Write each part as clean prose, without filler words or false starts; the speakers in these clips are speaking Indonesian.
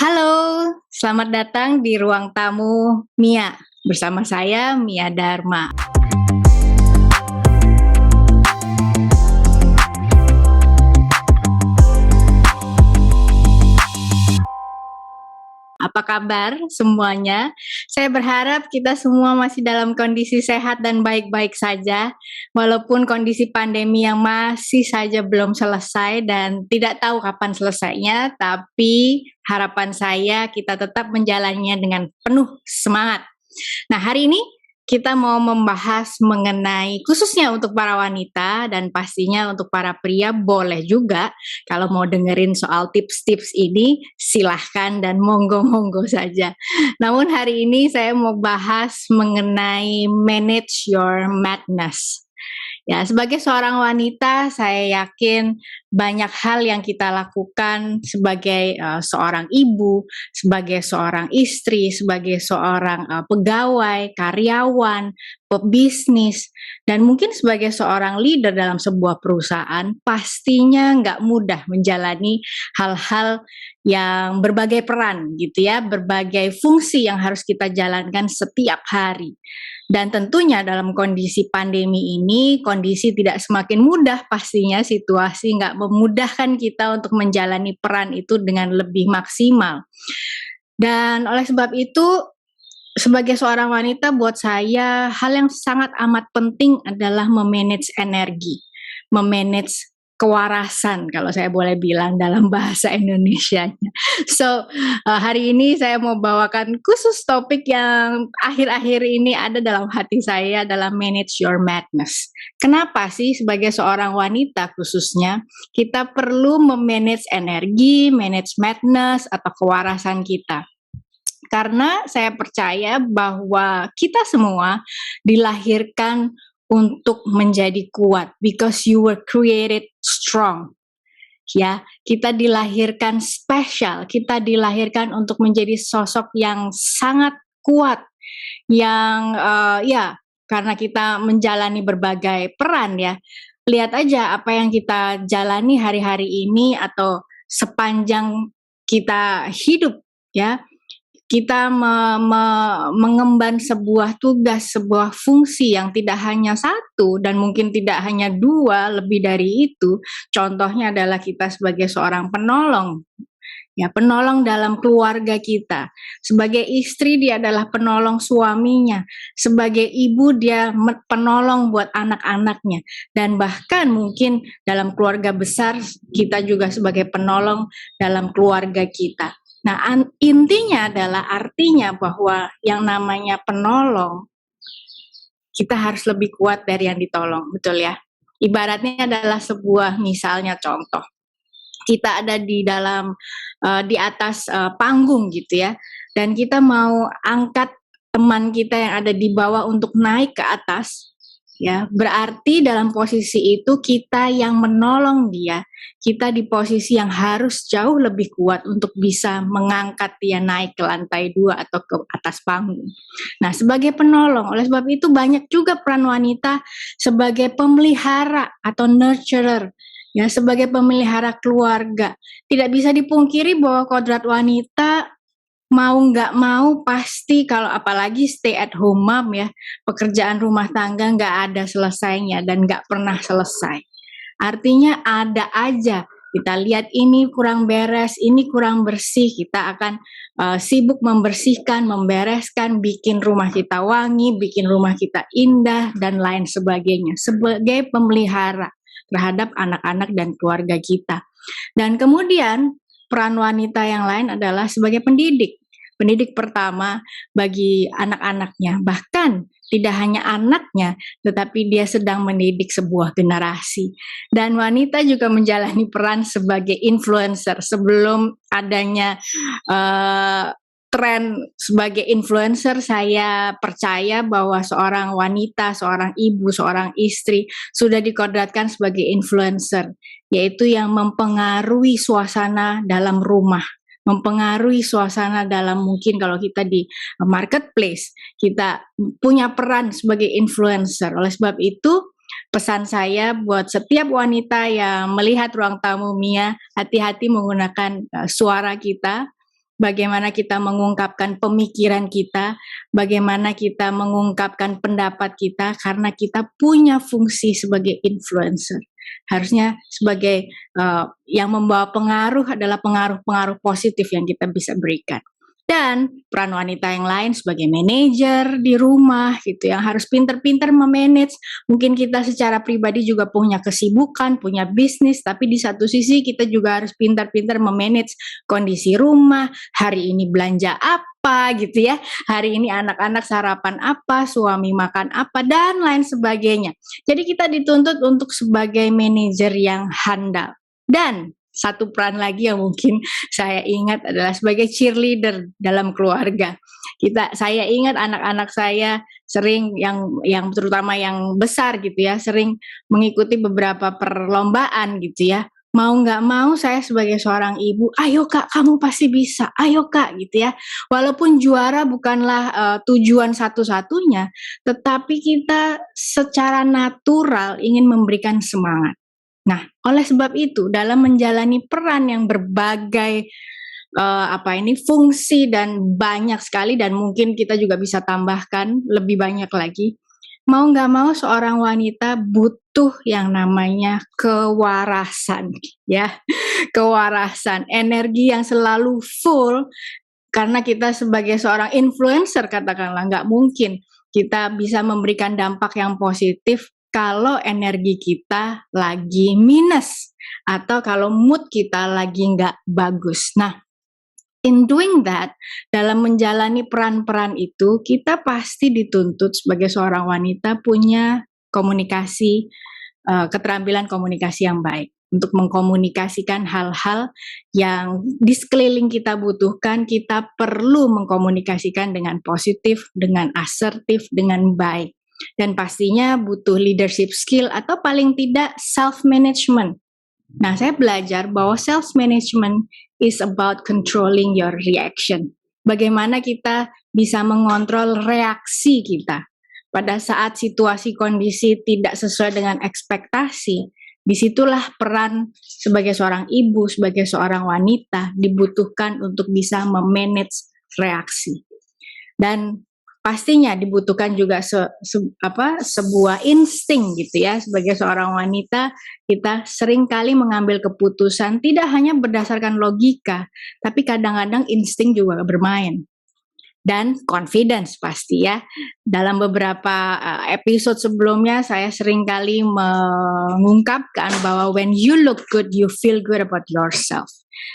Halo, selamat datang di ruang tamu Mia. Bersama saya Mia Dharma. Apa kabar semuanya? Saya berharap kita semua masih dalam kondisi sehat dan baik-baik saja, walaupun kondisi pandemi yang masih saja belum selesai dan tidak tahu kapan selesainya, tapi harapan saya kita tetap menjalaninya dengan penuh semangat. Nah, hari ini kita mau membahas mengenai khususnya untuk para wanita dan pastinya untuk para pria boleh juga kalau mau dengerin soal tips-tips ini silahkan dan monggo-monggo saja. Namun hari ini saya mau bahas mengenai manage your madness. Ya, sebagai seorang wanita, saya yakin banyak hal yang kita lakukan sebagai seorang ibu, sebagai seorang istri, sebagai seorang pegawai, karyawan, pebisnis, dan mungkin sebagai seorang leader dalam sebuah perusahaan, pastinya nggak mudah menjalani hal-hal yang berbagai peran gitu ya, berbagai fungsi yang harus kita jalankan setiap hari. Dan tentunya dalam kondisi pandemi ini, kondisi tidak semakin mudah pastinya, situasi nggak memudahkan kita untuk menjalani peran itu dengan lebih maksimal. Dan oleh sebab itu, sebagai seorang wanita buat saya, hal yang sangat amat penting adalah memanage energi, memanage kewarasan kalau saya boleh bilang dalam bahasa Indonesianya. So, hari ini saya mau bawakan khusus topik yang akhir-akhir ini ada dalam hati saya adalah manage your madness. Kenapa sih sebagai seorang wanita khususnya kita perlu memanage energi, manage madness atau kewarasan kita? Karena saya percaya bahwa kita semua dilahirkan untuk menjadi kuat because you were created strong. Ya, kita dilahirkan spesial, kita dilahirkan untuk menjadi sosok yang sangat kuat, yang ya karena kita menjalani berbagai peran ya. Lihat aja apa yang kita jalani hari-hari ini atau sepanjang kita hidup ya, kita mengemban sebuah tugas, sebuah fungsi yang tidak hanya satu dan mungkin tidak hanya dua, lebih dari itu. Contohnya adalah kita sebagai seorang penolong, ya penolong dalam keluarga kita. Sebagai istri dia adalah penolong suaminya, sebagai ibu dia penolong buat anak-anaknya, dan bahkan mungkin dalam keluarga besar kita juga sebagai penolong dalam keluarga kita. Nah, intinya adalah artinya bahwa yang namanya penolong, kita harus lebih kuat dari yang ditolong, betul ya? Ibaratnya adalah sebuah misalnya contoh. Kita ada di dalam, di atas panggung gitu ya, dan kita mau angkat teman kita yang ada di bawah untuk naik ke atas, ya berarti dalam posisi itu kita yang menolong dia, kita di posisi yang harus jauh lebih kuat untuk bisa mengangkat dia naik ke lantai 2 atau ke atas panggung. Nah, sebagai penolong, oleh sebab itu banyak juga peran wanita sebagai pemelihara atau nurturer, ya sebagai pemelihara keluarga. Tidak bisa dipungkiri bahwa kodrat wanita mau nggak mau pasti kalau apalagi stay at home mom ya, pekerjaan rumah tangga nggak ada selesainya dan nggak pernah selesai. Artinya ada aja, kita lihat ini kurang beres, ini kurang bersih, kita akan sibuk membersihkan, membereskan, bikin rumah kita wangi, bikin rumah kita indah, dan lain sebagainya. Sebagai pemelihara terhadap anak-anak dan keluarga kita. Dan kemudian peran wanita yang lain adalah sebagai pendidik. Pendidik pertama bagi anak-anaknya, bahkan tidak hanya anaknya, tetapi dia sedang mendidik sebuah generasi. Dan wanita juga menjalani peran sebagai influencer sebelum adanya tren sebagai influencer. Saya percaya bahwa seorang wanita, seorang ibu, seorang istri sudah dikodratkan sebagai influencer, yaitu yang mempengaruhi suasana dalam rumah, mempengaruhi suasana dalam mungkin kalau kita di marketplace, kita punya peran sebagai influencer. Oleh sebab itu, pesan saya buat setiap wanita yang melihat ruang tamu Mia, hati-hati menggunakan suara kita, bagaimana kita mengungkapkan pemikiran kita, bagaimana kita mengungkapkan pendapat kita, karena kita punya fungsi sebagai influencer. Harusnya sebagai yang membawa pengaruh adalah pengaruh-pengaruh positif yang kita bisa berikan. Dan peran wanita yang lain sebagai manajer di rumah gitu, yang harus pinter-pinter memanage. Mungkin kita secara pribadi juga punya kesibukan, punya bisnis, tapi di satu sisi kita juga harus pintar-pintar memanage kondisi rumah, hari ini belanja apa gitu ya, hari ini anak-anak sarapan apa, suami makan apa, dan lain sebagainya. Jadi kita dituntut untuk sebagai manajer yang handal. Dan satu peran lagi yang mungkin saya ingat adalah sebagai cheerleader dalam keluarga. Saya ingat anak-anak saya sering yang terutama yang besar gitu ya, sering mengikuti beberapa perlombaan gitu ya. Mau nggak mau saya sebagai seorang ibu, ayo kak kamu pasti bisa, ayo kak gitu ya. Walaupun juara bukanlah tujuan satu-satunya, tetapi kita secara natural ingin memberikan semangat. Nah, oleh sebab itu dalam menjalani peran yang berbagai fungsi dan banyak sekali, dan mungkin kita juga bisa tambahkan lebih banyak lagi. Mau nggak mau seorang wanita butuh yang namanya kewarasan, ya, kewarasan, energi yang selalu full, karena kita sebagai seorang influencer katakanlah nggak mungkin kita bisa memberikan dampak yang positif kalau energi kita lagi minus atau kalau mood kita lagi nggak bagus. Nah, in doing that, dalam menjalani peran-peran itu, kita pasti dituntut sebagai seorang wanita punya komunikasi, keterampilan komunikasi yang baik untuk mengkomunikasikan hal-hal yang di sekeliling kita butuhkan. Kita perlu mengkomunikasikan dengan positif, dengan asertif, dengan baik. Dan pastinya butuh leadership skill atau paling tidak self-management. Nah, saya belajar bahwa self-management is about controlling your reaction. Bagaimana kita bisa mengontrol reaksi kita. Pada saat situasi kondisi tidak sesuai dengan ekspektasi, disitulah peran sebagai seorang ibu, sebagai seorang wanita dibutuhkan untuk bisa memanage reaksi. Dan pastinya dibutuhkan juga sebuah insting gitu ya. Sebagai seorang wanita, kita seringkali mengambil keputusan tidak hanya berdasarkan logika, tapi kadang-kadang insting juga bermain. Dan confidence pasti ya. Dalam beberapa episode sebelumnya saya seringkali mengungkapkan bahwa when you look good, you feel good about yourself.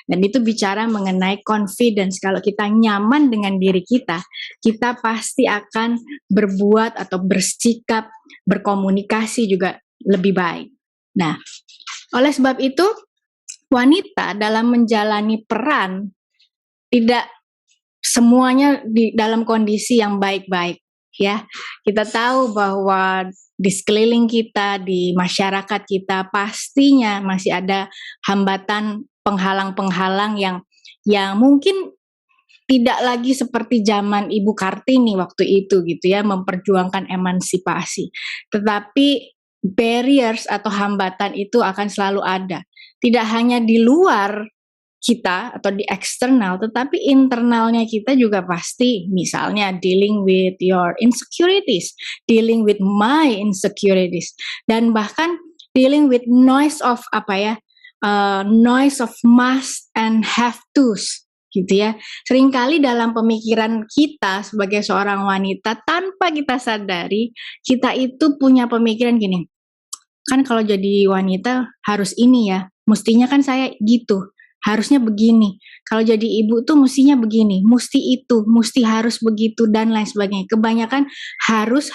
Dan itu bicara mengenai confidence. Kalau kita nyaman dengan diri kita, kita pasti akan berbuat atau bersikap, berkomunikasi juga lebih baik. Nah, oleh sebab itu, wanita dalam menjalani peran tidak semuanya di dalam kondisi yang baik-baik. Ya, kita tahu bahwa di sekeliling kita, di masyarakat kita, pastinya masih ada hambatan, penghalang-penghalang yang mungkin tidak lagi seperti zaman Ibu Kartini waktu itu gitu ya, memperjuangkan emansipasi. Tetapi barriers atau hambatan itu akan selalu ada. Tidak hanya di luar kita atau di eksternal, tetapi internalnya kita juga pasti, misalnya dealing with your insecurities, dealing with my insecurities, dan bahkan dealing with noise of noise of must and have to's gitu ya. Seringkali dalam pemikiran kita sebagai seorang wanita, tanpa kita sadari, kita itu punya pemikiran gini, kan kalau jadi wanita harus ini ya, mestinya kan saya gitu, harusnya begini. Kalau jadi ibu tuh mestinya begini, mesti itu, mesti harus begitu, dan lain sebagainya. Kebanyakan harus,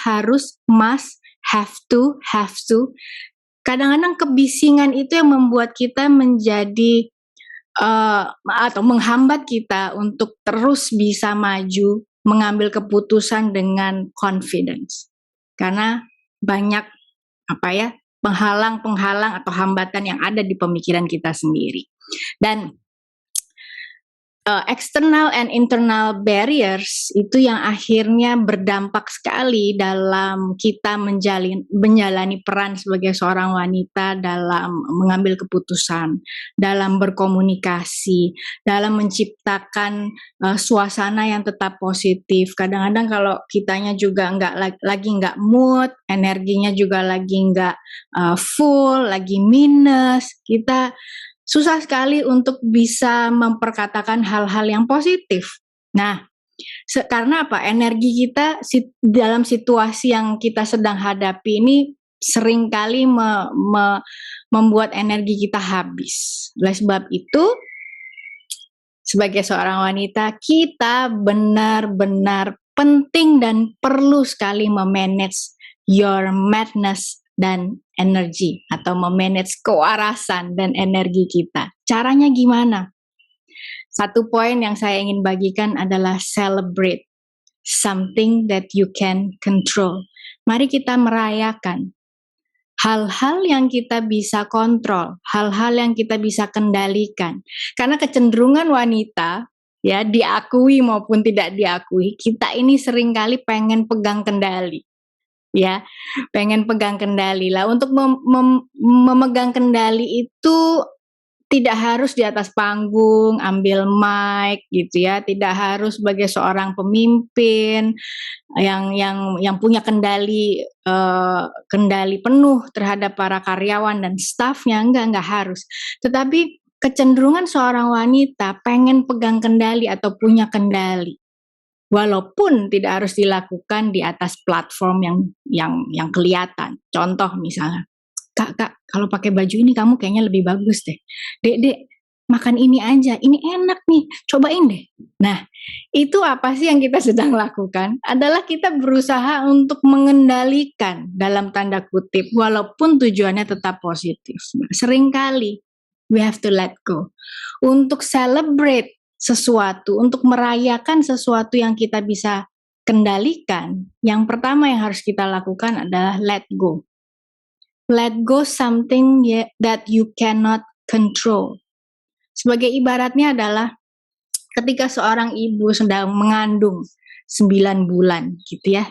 must, have to. Kadang-kadang kebisingan itu yang membuat kita menjadi atau menghambat kita untuk terus bisa maju, mengambil keputusan dengan confidence. Karena banyak penghalang-penghalang atau hambatan yang ada di pemikiran kita sendiri. Dan external and internal barriers itu yang akhirnya berdampak sekali dalam kita menjalani peran sebagai seorang wanita dalam mengambil keputusan, dalam berkomunikasi, dalam menciptakan suasana yang tetap positif. Kadang-kadang kalau kitanya juga lagi nggak mood, energinya juga lagi nggak full, lagi minus, kita susah sekali untuk bisa memperkatakan hal-hal yang positif. Nah, karena apa? Energi kita dalam situasi yang kita sedang hadapi ini seringkali membuat energi kita habis. Oleh sebab itu, sebagai seorang wanita, kita benar-benar penting dan perlu sekali memanage your madness dan energi, atau memanage kewarasan dan energi kita. Caranya gimana? Satu poin yang saya ingin bagikan adalah celebrate something that you can control. Mari kita merayakan hal-hal yang kita bisa kontrol, hal-hal yang kita bisa kendalikan. Karena kecenderungan wanita, ya, diakui maupun tidak diakui, kita ini seringkali pengen pegang kendali. Ya, pengen pegang kendali lah. Untuk memegang kendali itu tidak harus di atas panggung, ambil mic gitu ya, tidak harus sebagai seorang pemimpin yang punya kendali penuh terhadap para karyawan dan stafnya, enggak harus. Tetapi kecenderungan seorang wanita pengen pegang kendali atau punya kendali. Walaupun tidak harus dilakukan di atas platform yang kelihatan. Contoh misalnya, Kak, kalau pakai baju ini kamu kayaknya lebih bagus deh. Dek, makan ini aja, ini enak nih, cobain deh. Nah, itu apa sih yang kita sedang lakukan? Adalah kita berusaha untuk mengendalikan dalam tanda kutip, walaupun tujuannya tetap positif. Nah, seringkali we have to let go. Untuk celebrate sesuatu, untuk merayakan sesuatu yang kita bisa kendalikan, yang pertama yang harus kita lakukan adalah let go. Let go something that you cannot control. Sebagai ibaratnya adalah ketika seorang ibu sedang mengandung 9 bulan gitu ya.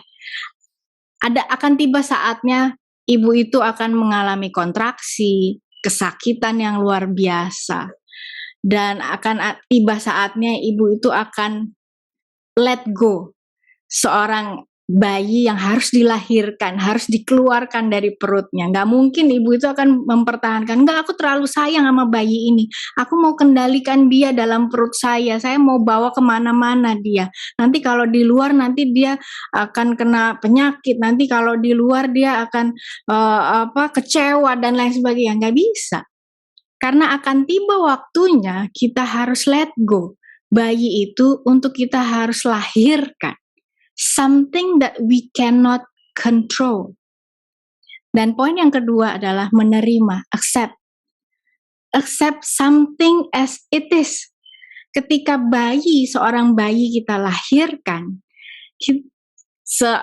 Akan tiba saatnya ibu itu akan mengalami kontraksi, kesakitan yang luar biasa. Dan akan tiba saatnya ibu itu akan let go seorang bayi yang harus dilahirkan, harus dikeluarkan dari perutnya. Nggak mungkin ibu itu akan mempertahankan, nggak, aku terlalu sayang sama bayi ini, aku mau kendalikan dia dalam perut saya mau bawa kemana-mana dia. Nanti kalau di luar nanti dia akan kena penyakit, nanti kalau di luar dia akan kecewa dan lain sebagainya. Nggak bisa. Karena akan tiba waktunya kita harus let go. Bayi itu untuk kita harus lahirkan. Something that we cannot control. Dan poin yang kedua adalah menerima, accept. Accept something as it is. Ketika seorang bayi kita lahirkan,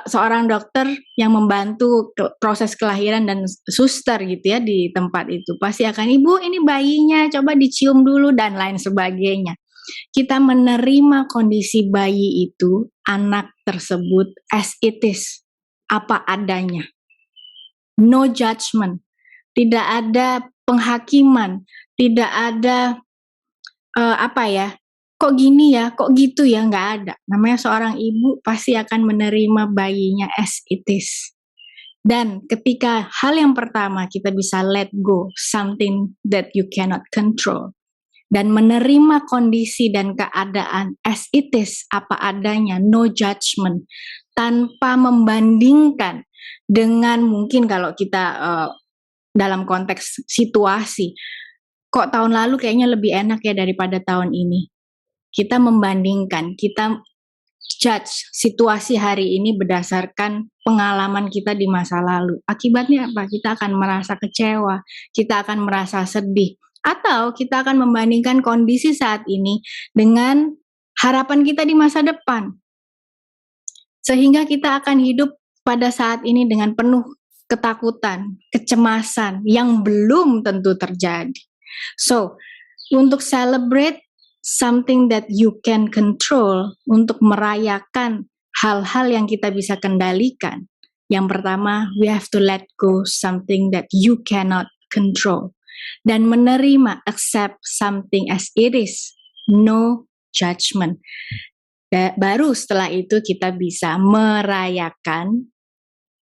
seorang dokter yang membantu proses kelahiran dan suster gitu ya di tempat itu pasti akan, ibu ini bayinya, coba dicium dulu dan lain sebagainya. Kita menerima kondisi bayi itu, anak tersebut as it is, apa adanya. No judgment, tidak ada penghakiman, tidak ada kok gini ya, kok gitu ya, nggak ada. Namanya seorang ibu pasti akan menerima bayinya as it is. Dan ketika hal yang pertama kita bisa let go something that you cannot control, dan menerima kondisi dan keadaan as it is, apa adanya, no judgment, tanpa membandingkan dengan mungkin kalau kita dalam konteks situasi, kok tahun lalu kayaknya lebih enak ya daripada tahun ini. Kita membandingkan, kita judge situasi hari ini berdasarkan pengalaman kita di masa lalu. Akibatnya apa? Kita akan merasa kecewa, kita akan merasa sedih, atau kita akan membandingkan kondisi saat ini dengan harapan kita di masa depan. Sehingga kita akan hidup pada saat ini dengan penuh ketakutan, kecemasan yang belum tentu terjadi. So, untuk celebrate something that you can control, untuk merayakan hal-hal yang kita bisa kendalikan. Yang pertama, we have to let go something that you cannot control. Dan menerima, accept something as it is. No judgment. Baru setelah itu kita bisa merayakan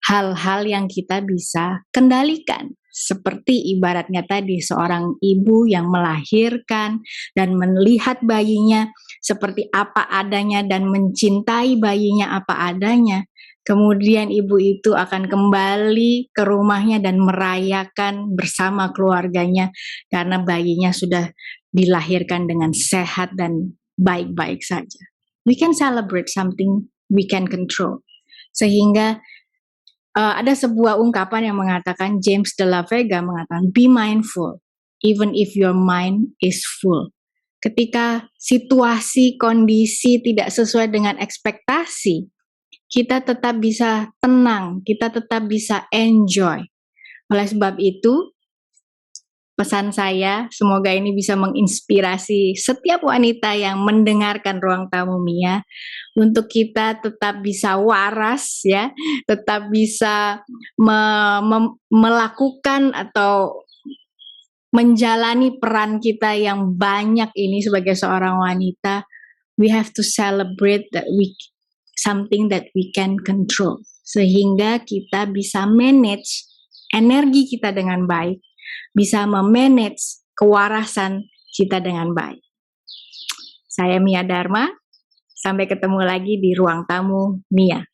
hal-hal yang kita bisa kendalikan. Seperti ibaratnya tadi seorang ibu yang melahirkan dan melihat bayinya seperti apa adanya dan mencintai bayinya apa adanya. Kemudian ibu itu akan kembali ke rumahnya dan merayakan bersama keluarganya karena bayinya sudah dilahirkan dengan sehat dan baik-baik saja. We can celebrate something we can control. Sehingga ada sebuah ungkapan yang mengatakan, James de la Vega mengatakan, be mindful even if your mind is full. Ketika situasi, kondisi tidak sesuai dengan ekspektasi, kita tetap bisa tenang, kita tetap bisa enjoy. Oleh sebab itu, pesan saya, semoga ini bisa menginspirasi setiap wanita yang mendengarkan Ruang Tamu Mia, untuk kita tetap bisa waras ya, tetap bisa melakukan atau menjalani peran kita yang banyak ini sebagai seorang wanita. We have to celebrate that something that we can control, sehingga kita bisa manage energi kita dengan baik, bisa memanage kewarasan kita dengan baik. Saya Mia Dharma, sampai ketemu lagi di Ruang Tamu Mia.